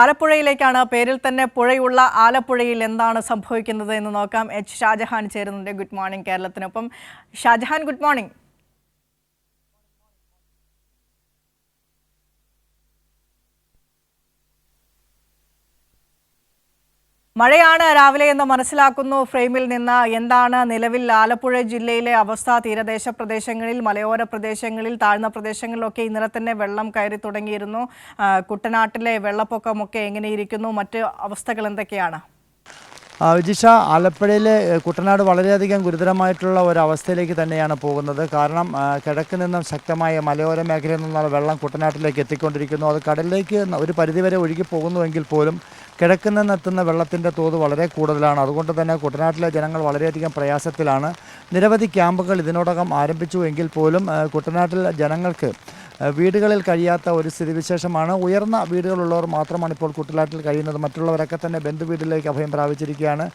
ആലപ്പുഴയിലേക്കാണ്. പേരിൽ തന്നെ പുഴയുള്ള ആലപ്പുഴയിൽ എന്താണ് സംഭവിക്കുന്നത് എന്ന് നോക്കാം. എച്ച് ഷാജഹാൻ ചേരുന്നുണ്ട്. ഗുഡ് മോർണിംഗ് കേരളത്തിനൊപ്പം. Shajahan, good morning. മഴയാണ് രാവിലെ എന്ന് മനസ്സിലാക്കുന്നു ഫ്രെയിമിൽ നിന്ന്. എന്താണ് നിലവിൽ ആലപ്പുഴ ജില്ലയിലെ അവസ്ഥ? തീരദേശ പ്രദേശങ്ങളിൽ, മലയോര പ്രദേശങ്ങളിൽ, താഴ്ന്ന പ്രദേശങ്ങളിലൊക്കെ ഇന്നലെ തന്നെ വെള്ളം കയറി തുടങ്ങിയിരുന്നു. കുട്ടനാട്ടിലെ വെള്ളപ്പൊക്കമൊക്കെ എങ്ങനെയിരിക്കുന്നു? മറ്റ് അവസ്ഥകൾ എന്തൊക്കെയാണ്? വിജിഷ, ആലപ്പുഴയിലെ കുട്ടനാട് വളരെയധികം ഗുരുതരമായിട്ടുള്ള ഒരവസ്ഥയിലേക്ക് തന്നെയാണ് പോകുന്നത്. കാരണം കിഴക്ക് നിന്നും ശക്തമായ മലയോര മേഖലയിൽ നിന്നുള്ള വെള്ളം കുട്ടനാട്ടിലേക്ക് എത്തിക്കൊണ്ടിരിക്കുന്നു. അത് കടലിലേക്ക് ഒരു പരിധിവരെ ഒഴുകി പോകുന്നുവെങ്കിൽ പോലും കിഴക്ക് നിന്നെത്തുന്ന വെള്ളത്തിൻ്റെ തോത് വളരെ കൂടുതലാണ്. അതുകൊണ്ട് തന്നെ കുട്ടനാട്ടിലെ ജനങ്ങൾ വളരെയധികം പ്രയാസത്തിലാണ്. നിരവധി ക്യാമ്പുകൾ ഇതിനോടകം ആരംഭിച്ചു എങ്കിൽ പോലും കുട്ടനാട്ടിലെ ജനങ്ങൾക്ക് വീടുകളിൽ കഴിയാത്ത ഒരു സ്ഥിതിവിശേഷമാണ്. ഉയർന്ന വീടുകളുള്ളവർ മാത്രമാണ് ഇപ്പോൾ കുട്ടനാട്ടിൽ കഴിയുന്നത്. മറ്റുള്ളവരൊക്കെ തന്നെ ബന്ധുവീട്ടിലേക്ക് അഭയം പ്രാപിച്ചിരിക്കുകയാണ്.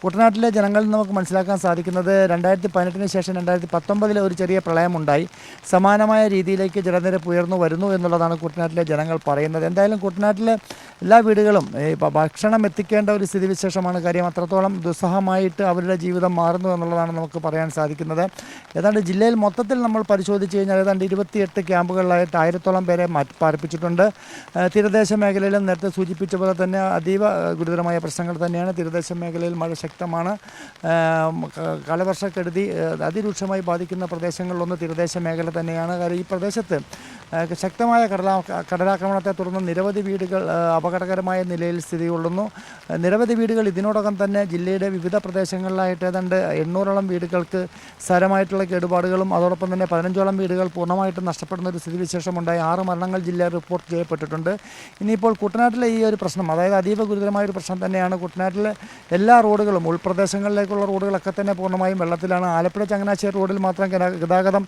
കുട്ടനാട്ടിലെ ജനങ്ങളിൽ നമുക്ക് മനസ്സിലാക്കാൻ സാധിക്കുന്നത് 2018 ശേഷം 2019 ഒരു ചെറിയ പ്രളയമുണ്ടായി. സമാനമായ രീതിയിലേക്ക് ജലനിരപ്പ് ഉയർന്നു വരുന്നു എന്നുള്ളതാണ് കുട്ടനാട്ടിലെ ജനങ്ങൾ പറയുന്നത്. എന്തായാലും കുട്ടനാട്ടിലെ എല്ലാ വീടുകളും ഭക്ഷണം എത്തിക്കേണ്ട ഒരു സ്ഥിതിവിശേഷമാണ്. കാര്യം അത്രത്തോളം ദുസ്സഹമായിട്ട് അവരുടെ ജീവിതം മാറുന്നു എന്നുള്ളതാണ് നമുക്ക് പറയാൻ സാധിക്കുന്നത്. ഏതാണ്ട് ജില്ലയിൽ മൊത്തത്തിൽ നമ്മൾ പരിശോധിച്ച് കഴിഞ്ഞാൽ ഏതാണ്ട് 28 ക്യാമ്പുകളിലായിട്ട് 1000-ഓളം പേരെ പാർപ്പിച്ചിട്ടുണ്ട്. തീരദേശ മേഖലയിലും നേരത്തെ സൂചിപ്പിച്ച പോലെ തന്നെ അതീവ ഗുരുതരമായ പ്രശ്നങ്ങൾ തന്നെയാണ്. തീരദേശ മേഖലയിൽ മഴ ശക്തമാണ്. കാലവർഷക്കെടുതി അതിരൂക്ഷമായി ബാധിക്കുന്ന പ്രദേശങ്ങളിലൊന്ന് തീരദേശ മേഖല തന്നെയാണ്. കാരണം ഈ പ്രദേശത്ത് ശക്തമായ കടലാക്രമണത്തെ തുടർന്ന് നിരവധി വീടുകൾ അപകടകരമായ നിലയിൽ സ്ഥിതി കൊള്ളുന്നു. നിരവധി വീടുകൾ ഇതിനോടകം തന്നെ ജില്ലയുടെ വിവിധ പ്രദേശങ്ങളിലായിട്ട് ഏതാണ്ട് 800-ഓളം വീടുകൾക്ക് സാരമായിട്ടുള്ള കേടുപാടുകളും അതോടൊപ്പം തന്നെ 15ഓളം വീടുകൾ പൂർണ്ണമായിട്ടും നഷ്ടപ്പെടുന്ന ഒരു സ്ഥിതിവിശേഷമുണ്ടായി. 6 മരണങ്ങൾ ജില്ലയിൽ റിപ്പോർട്ട് ചെയ്യപ്പെട്ടിട്ടുണ്ട്. ഇനിയിപ്പോൾ കുട്ടനാട്ടിലെ ഈ ഒരു പ്രശ്നം, അതായത് അതീവ ഗുരുതരമായൊരു പ്രശ്നം തന്നെയാണ്. കുട്ടനാട്ടിലെ എല്ലാ റോഡുകളും ഉൾപ്രദേശങ്ങളിലേക്കുള്ള റോഡുകളൊക്കെ തന്നെ പൂർണ്ണമായും വെള്ളത്തിലാണ്. ആലപ്പുഴ ചങ്ങനാശ്ശേരി റോഡിൽ മാത്രം ഗതാഗതം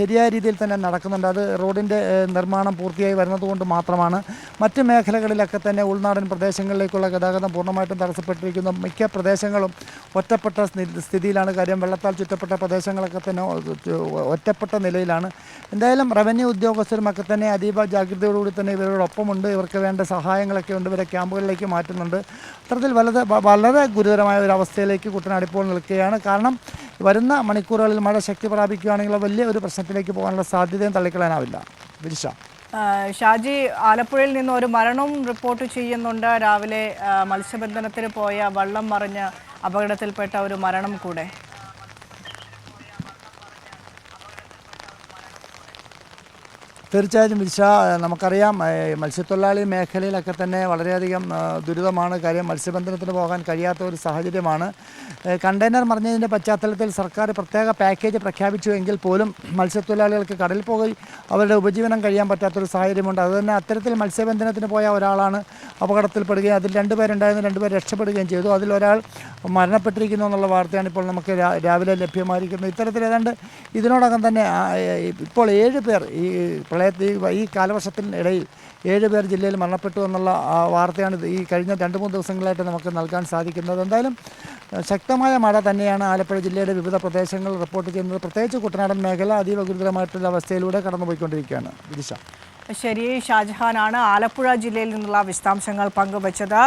ശരിയായ രീതിയിൽ തന്നെ നടക്കുന്നുണ്ട്. അത് റോഡിൻ്റെ നിർമ്മാണം പൂർത്തിയായി വരുന്നത് കൊണ്ട് മാത്രമാണ്. മറ്റ് മേഖലകളിലൊക്കെ തന്നെ ഉൾനാടൻ പ്രദേശങ്ങളിലേക്കുള്ള ഗതാഗതം പൂർണ്ണമായിട്ടും തടസ്സപ്പെട്ടിരിക്കുന്നു. മിക്ക പ്രദേശങ്ങളും ഒറ്റപ്പെട്ട സ്ഥിതിയിലാണ്. കാര്യം വെള്ളത്താൽ ചുറ്റപ്പെട്ട പ്രദേശങ്ങളൊക്കെ തന്നെ ഒറ്റപ്പെട്ട നിലയിലാണ്. എന്തായാലും റവന്യൂ ഉദ്യോഗസ്ഥരുമൊക്കെ തന്നെ അതീവ ജാഗ്രതയോടുകൂടി തന്നെ ഇവരോടൊപ്പമുണ്ട്. ഇവർക്ക് വേണ്ട സഹായങ്ങളൊക്കെ ഉണ്ട്. ഇവരെ ക്യാമ്പുകളിലേക്ക് മാറ്റുന്നുണ്ട്. അത്തരത്തിൽ വളരെ ഗുരുതരമായ ഒരു അവസ്ഥയിലേക്ക് കുട്ടനാട് ഇപ്പോൾ നിൽക്കുകയാണ്. കാരണം വരുന്ന മണിക്കൂറുകളിൽ മഴ ശക്തി പ്രാപിക്കുകയാണെങ്കിൽ വലിയ ഒരു പ്രശ്നത്തിലേക്ക് പോകാനുള്ള സാധ്യതയും തള്ളിക്കളയാനാവില്ല. വിരിഷ, ഷാജി, ആലപ്പുഴയിൽ നിന്ന് ഒരു മരണവും റിപ്പോർട്ട് ചെയ്യുന്നുണ്ട്. രാവിലെ മത്സ്യബന്ധനത്തിന് പോയ വള്ളം മറിഞ്ഞ് അപകടത്തിൽപ്പെട്ട ഒരു മരണം കൂടെ. തീർച്ചയായും വിരിഷ, നമുക്കറിയാം മത്സ്യത്തൊഴിലാളി മേഖലയിലൊക്കെ തന്നെ വളരെയധികം ദുരിതമാണ്. കാര്യം മത്സ്യബന്ധനത്തിന് പോകാൻ കഴിയാത്ത ഒരു സാഹചര്യമാണ്. കണ്ടെയ്നർ മറിഞ്ഞതിൻ്റെ പശ്ചാത്തലത്തിൽ സർക്കാർ പ്രത്യേക പാക്കേജ് പ്രഖ്യാപിച്ചുവെങ്കിൽ പോലും മത്സ്യത്തൊഴിലാളികൾക്ക് കടലിൽ പോയി അവരുടെ ഉപജീവനം കഴിയാൻ പറ്റാത്തൊരു സാഹചര്യമുണ്ട്. അതുതന്നെ അത്തരത്തിൽ മത്സ്യബന്ധനത്തിന് പോയ ഒരാളാണ് അപകടത്തിൽപ്പെടുകയും അതിൽ 2 പേരുണ്ടായിരുന്നു. 2 പേർ രക്ഷപ്പെടുകയും ചെയ്തു. അതിലൊരാൾ മരണപ്പെട്ടിരിക്കുന്നു എന്നുള്ള വാർത്തയാണ് ഇപ്പോൾ നമുക്ക് രാവിലെ ലഭ്യമായിരിക്കുന്നത്. ഇത്തരത്തിൽ ഏതാണ്ട് ഇതിനോടകം തന്നെ ഇപ്പോൾ 7 പേർ ഈ കാലവർഷത്തിനിടയിൽ 7 പേർ ജില്ലയിൽ മരണപ്പെട്ടു എന്നുള്ള വാർത്തയാണ് ഈ കഴിഞ്ഞ 2-3 ദിവസങ്ങളായിട്ട് നമുക്ക് നൽകാൻ സാധിക്കുന്നത്. എന്തായാലും ശക്തമായ മഴ തന്നെയാണ് ആലപ്പുഴ ജില്ലയുടെ വിവിധ പ്രദേശങ്ങൾ റിപ്പോർട്ട് ചെയ്യുന്നത്. പ്രത്യേകിച്ച് കുട്ടനാടൻ മേഖല അതീവ ഗുരുതരമായിട്ടുള്ള അവസ്ഥയിലൂടെ കടന്നുപോയിക്കൊണ്ടിരിക്കുകയാണ്. വിദിഷ, ശരി. ഷാജഹാനാണ് ആലപ്പുഴ ജില്ലയിൽ നിന്നുള്ള വിശദാംശങ്ങൾ പങ്കുവച്ചത്.